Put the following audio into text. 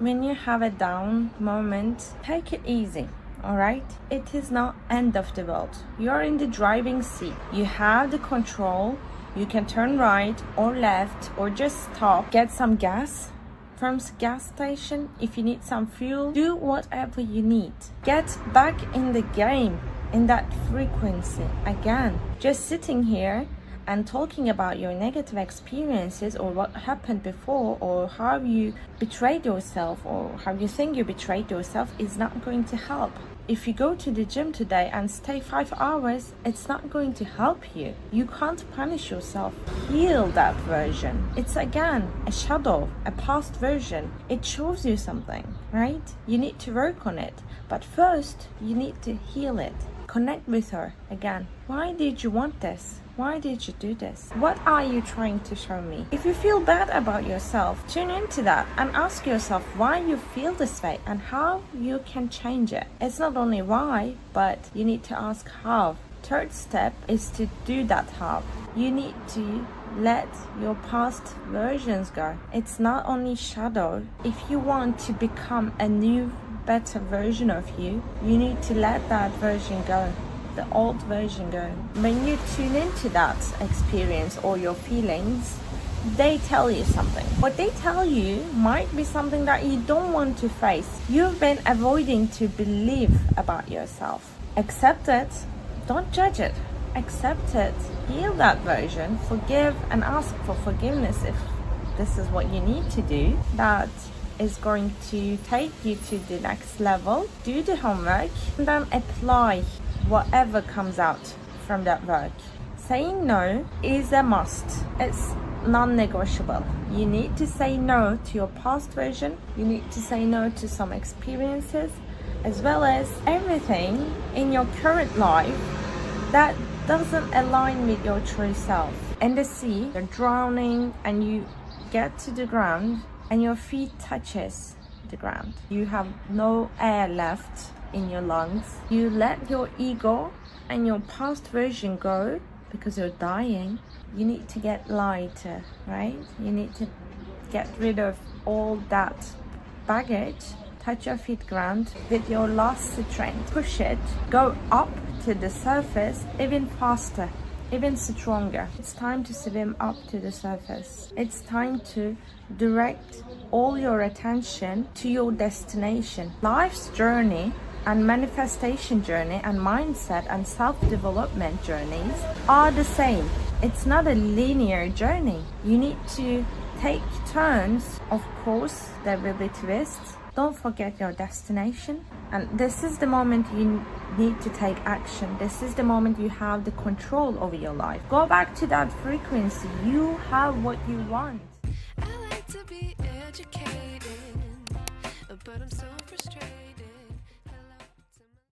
When you have a down moment, take it easy. Alright? It is not end of the world. You're in the driving seat. You have the control. You can turn right or left or just stop. Get some gas from the gas station. If you need some fuel, do whatever you need. Get back in the game, in that frequency again. Just sitting here and talking about your negative experiences or what happened before or how you betrayed yourself or how you think you betrayed yourself is not going to help. If you go to the gym today and stay 5 hours, it's not going to help you. You can't punish yourself. Heal that version. It's again a shadow, a past version. It shows you something, right? You need to work on it. But first, you need to heal it. Connect with her again. Why did you want this? Why did you do this? What are you trying to show me? If you feel bad about yourself, tune into that and ask yourself why you feel this way and how you can change it. It's not only why, but you need to ask how. Third step is to do that how. You need to let your past versions go. It's not only shadow. If you want to become a new, better version of you, you need to let that version go. The old version go. When you tune into that experience or your feelings, they tell you something. What they tell you might be something that you don't want to face. You've been avoiding to believe about yourself. Accept it. Don't judge it. Accept it. Heal that version. Forgive and ask for forgiveness if this is what you need to do. That is going to take you to the next level. Do the homework and then apply whatever comes out from that work. Saying no is a must. It's non-negotiable. You need to say no to your past version. You need to say no to some experiences, as well as everything in your current life that doesn't align with your true self. In the sea, you're drowning and you get to the ground and your feet touches the ground. You have no air left in your lungs. You let your ego and your past version go because you're dying. You need to get lighter, right? You need to get rid of all that baggage. Touch your feet ground with your last strength. Push it. Go up to the surface even faster, even stronger. It's time to swim up to the surface. It's time to direct all your attention to your destination. Life's journey and manifestation journey and mindset and self-development journeys are the same. It's not a linear journey. You need to take turns. Of course, there will be twists. Don't forget your destination. And this is the moment you need to take action. This is the moment you have the control over your life. Go back to that frequency. You have what you want. I like to be educated.